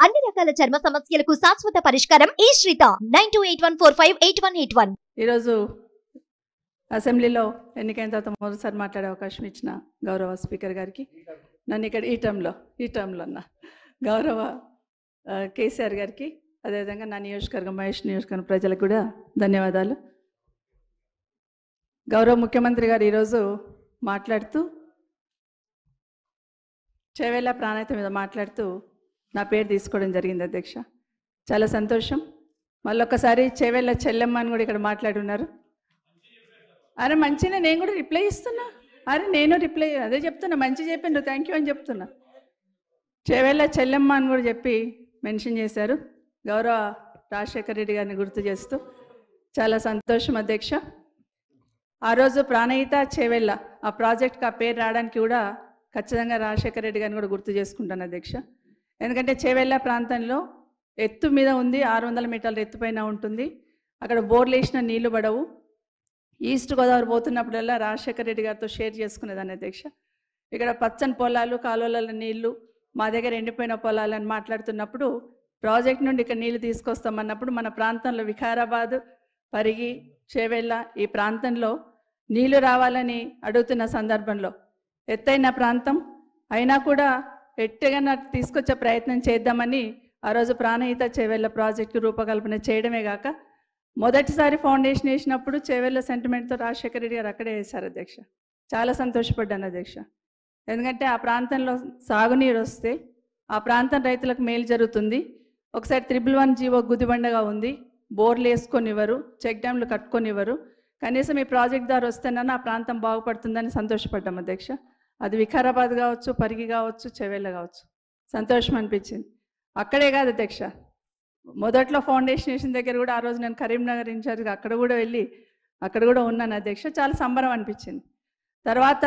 అన్ని రకాల చర్మ సమస్యలకు శాశ్వత పరిష్కారం ఈ శ్రీత 9281458181. ఈరోజు అసెంబ్లీలో ఎన్నికైన తర్వాత మొదటిసారి మాట్లాడే అవకాశం ఇచ్చిన గౌరవ స్పీకర్ గారికి, నన్ను ఇక్కడ ఈ టర్మ్లో అన్న గౌరవ కేసీఆర్ గారికి, అదేవిధంగా నా నియోజకవర్గం మహేష్ నియోజకవర్గం ప్రజలకు కూడా ధన్యవాదాలు. గౌరవ ముఖ్యమంత్రి గారు ఈరోజు మాట్లాడుతూ చేవేళ్ళ ప్రాణాయత మీద మాట్లాడుతూ నా పేరు తీసుకోవడం జరిగింది అధ్యక్ష. చాలా సంతోషం. మళ్ళొక్కసారి చేవేళ్ళ చెల్లెమ్మ అని కూడా ఇక్కడ మాట్లాడున్నారు. అరే మంచిగా నేను కూడా రిప్లై ఇస్తున్నా. నేను రిప్లై అదే చెప్తున్నా, మంచి చెప్పాను, థ్యాంక్ యూ అని చెప్తున్నా. చేవేళ్ళ చెల్లెమ్మ అని కూడా చెప్పి మెన్షన్ చేశారు. గౌరవ రాజశేఖర రెడ్డి గారిని గుర్తు చేస్తూ చాలా సంతోషం అధ్యక్ష. ఆ రోజు ప్రాణహిత చేవేళ్ళ ఆ ప్రాజెక్ట్కి ఆ పేరు రావడానికి కూడా ఖచ్చితంగా రాజశేఖర రెడ్డి గారిని కూడా గుర్తు చేసుకుంటాను అధ్యక్ష. ఎందుకంటే చేవేళ్ళ ప్రాంతంలో ఎత్తు మీద ఉంది, 600 మీటర్ల ఎత్తుపైన ఉంటుంది. అక్కడ బోర్లు వేసిన నీళ్లు పడవు. ఈస్ట్ గోదావరి పోతున్నప్పుడల్లా రాజశేఖర రెడ్డి గారితో షేర్ చేసుకునేదాన్ని అధ్యక్ష. ఇక్కడ పచ్చని పొలాలు, కాలువల నీళ్లు, మా దగ్గర ఎండిపోయిన పొలాలు అని మాట్లాడుతున్నప్పుడు ప్రాజెక్ట్ నుండి ఇక్కడ నీళ్లు తీసుకొస్తామన్నప్పుడు మన ప్రాంతంలో వికారాబాద్, పరిగి, చేవేళ్ళ ఈ ప్రాంతంలో నీళ్లు రావాలని అడుగుతున్న సందర్భంలో ఎత్తైన ప్రాంతం అయినా కూడా ఎట్టగా తీసుకొచ్చే ప్రయత్నం చేద్దామని ఆ రోజు ప్రాణహిత చేవేళ్ళ ప్రాజెక్టు రూపకల్పన చేయడమే కాక మొదటిసారి ఫౌండేషన్ వేసినప్పుడు చేవేళ్ళ సెంటిమెంట్తో రాజశేఖర రెడ్డి గారు అక్కడే వేశారు అధ్యక్ష. చాలా సంతోషపడ్డాను అధ్యక్ష. ఎందుకంటే ఆ ప్రాంతంలో సాగునీరు వస్తే ఆ ప్రాంతం రైతులకు మేలు జరుగుతుంది. ఒకసారి 111 జీవో గుదిబండగా ఉంది, బోర్లు వేసుకొనివ్వరు, చెక్ డ్యామ్లు కట్టుకొనివ్వరు. కనీసం ఈ ప్రాజెక్ట్ ద్వారా వస్తేనన్నా ఆ ప్రాంతం బాగుపడుతుందని సంతోషపడ్డాం అధ్యక్ష. అది వికారాబాద్ కావచ్చు, పరిగి కావచ్చు, చేవేళ్ళ కావచ్చు, సంతోషం అనిపించింది. అక్కడే కాదు అధ్యక్ష, మొదట్లో ఫౌండేషన్ వేసిన దగ్గర కూడా ఆ రోజు నేను కరీంనగర్ ఇన్ఛార్జ్గా అక్కడ కూడా వెళ్ళి అక్కడ కూడా ఉన్నాను అధ్యక్ష. చాలా సంబరం అనిపించింది. తర్వాత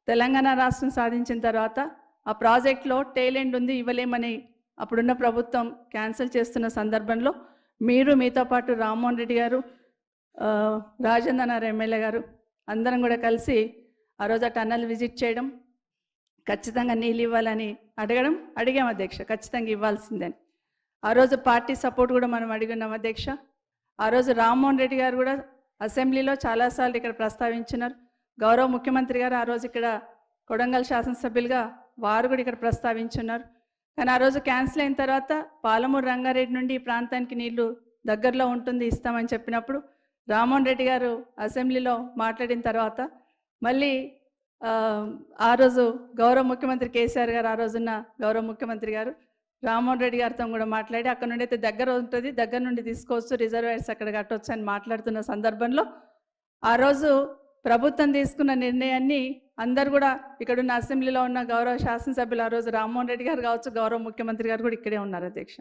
తెలంగాణ రాష్ట్రం సాధించిన తర్వాత ఆ ప్రాజెక్ట్లో టైలెండ్ ఉంది, ఇవ్వలేమని అప్పుడున్న ప్రభుత్వం క్యాన్సిల్ చేస్తున్న సందర్భంలో మీతో పాటు రామ్మోహన్ రెడ్డి గారు, రాజేంద్రనాథ్ ఎమ్మెల్యే గారు అందరం కూడా కలిసి ఆ రోజు ఆ టన్నల్ విజిట్ చేయడం, ఖచ్చితంగా నీళ్ళు ఇవ్వాలని అడిగాం అధ్యక్ష, ఖచ్చితంగా ఇవ్వాల్సిందని. ఆ రోజు పార్టీ సపోర్ట్ కూడా మనం అడిగినాం అధ్యక్ష. ఆ రోజు రామ్మోహన్ రెడ్డి గారు కూడా అసెంబ్లీలో చాలాసార్లు ఇక్కడ ప్రస్తావించినారు. గౌరవ ముఖ్యమంత్రి గారు ఆ రోజు ఇక్కడ కొడంగల్ శాసనసభ్యులుగా వారు కూడా ఇక్కడ ప్రస్తావించున్నారు. కానీ ఆ రోజు క్యాన్సిల్ అయిన తర్వాత పాలమూరు రంగారెడ్డి నుండి ఈ ప్రాంతానికి నీళ్లు దగ్గరలో ఉంటుంది, ఇస్తామని చెప్పినప్పుడు రామ్మోహన్ రెడ్డి గారు అసెంబ్లీలో మాట్లాడిన తర్వాత మళ్ళీ ఆ రోజు గౌరవ ముఖ్యమంత్రి కేసీఆర్ గారు, ఆ రోజున్న గౌరవ ముఖ్యమంత్రి గారు రామ్మోహన్ రెడ్డి గారితో కూడా మాట్లాడి అక్కడ నుండి అయితే దగ్గర ఉంటుంది, దగ్గర నుండి తీసుకోవచ్చు, రిజర్వాయర్స్ అక్కడ కట్టవచ్చు అని మాట్లాడుతున్న సందర్భంలో ఆ రోజు ప్రభుత్వం తీసుకున్న నిర్ణయాన్ని అందరు కూడా ఇక్కడున్న అసెంబ్లీలో ఉన్న గౌరవ శాసనసభ్యులు, ఆ రోజు రామ్మోహన్ రెడ్డి గారు కావచ్చు, గౌరవ ముఖ్యమంత్రి గారు కూడా ఇక్కడే ఉన్నారు అధ్యక్ష,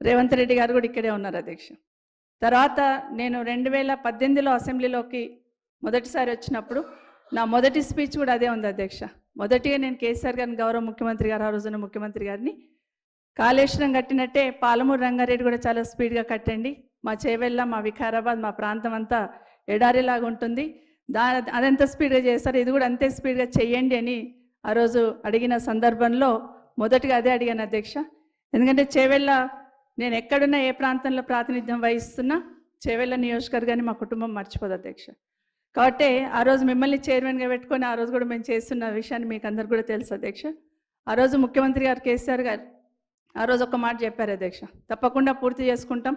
రేవంత్ రెడ్డి గారు కూడా ఇక్కడే ఉన్నారు అధ్యక్ష. తర్వాత నేను 2018లో అసెంబ్లీలోకి మొదటిసారి వచ్చినప్పుడు నా మొదటి స్పీచ్ కూడా అదే ఉంది అధ్యక్ష. మొదటిగా నేను కేసీఆర్ గారిని, గౌరవ ముఖ్యమంత్రి గారు, ఆ రోజున ముఖ్యమంత్రి గారిని, కాళేశ్వరం కట్టినట్టే పాలమూరు రంగారెడ్డి కూడా చాలా స్పీడ్గా కట్టండి, మా చేవేళ్ళ, మా వికారాబాద్, మా ప్రాంతం అంతా ఎడారిలాగా ఉంటుంది, అదెంత స్పీడ్గా చేస్తారు, ఇది కూడా అంతే స్పీడ్గా చెయ్యండి అని ఆ రోజు అడిగిన సందర్భంలో మొదటిగా అదే అడిగాను అధ్యక్ష. ఎందుకంటే చేవేళ్ళ నేను ఎక్కడున్నా, ఏ ప్రాంతంలో ప్రాతినిధ్యం వహిస్తున్నా చేవేళ్ళ నియోజకవర్గాన్ని మా కుటుంబం మర్చిపోదు అధ్యక్ష. కాబట్టి ఆ రోజు మిమ్మల్ని చైర్మన్గా పెట్టుకొని ఆ రోజు కూడా మేము చేస్తున్న విషయాన్ని మీకు అందరు కూడా తెలుసు అధ్యక్ష. ఆ రోజు ముఖ్యమంత్రి గారు కేసీఆర్ గారు ఆ రోజు ఒక మాట చెప్పారు అధ్యక్ష, తప్పకుండా పూర్తి చేసుకుంటాం,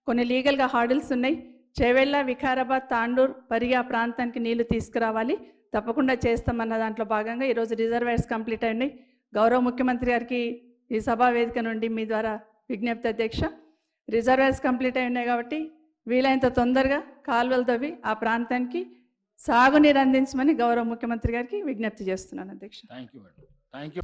కొన్ని లీగల్గా హార్డిల్స్ ఉన్నాయి, చేవేళ్ళ, వికారాబాద్, తాండూర్, పరిగి ఆ ప్రాంతానికి నీళ్లు తీసుకురావాలి, తప్పకుండా చేస్తామన్న దాంట్లో భాగంగా ఈరోజు రిజర్వాయర్స్ కంప్లీట్ అయినాయి. గౌరవ ముఖ్యమంత్రి గారికి ఈ సభా వేదిక నుండి మీ ద్వారా విజ్ఞప్తి అధ్యక్ష, రిజర్వాయర్స్ కంప్లీట్ అయి ఉన్నాయి కాబట్టి వీలైనంత తొందరగా కాలువలు తవ్వి ఆ ప్రాంతానికి సాగునీరు అందించమని గౌరవ ముఖ్యమంత్రి గారికి విజ్ఞప్తి చేస్తున్నాను అధ్యక్ష. Thank you.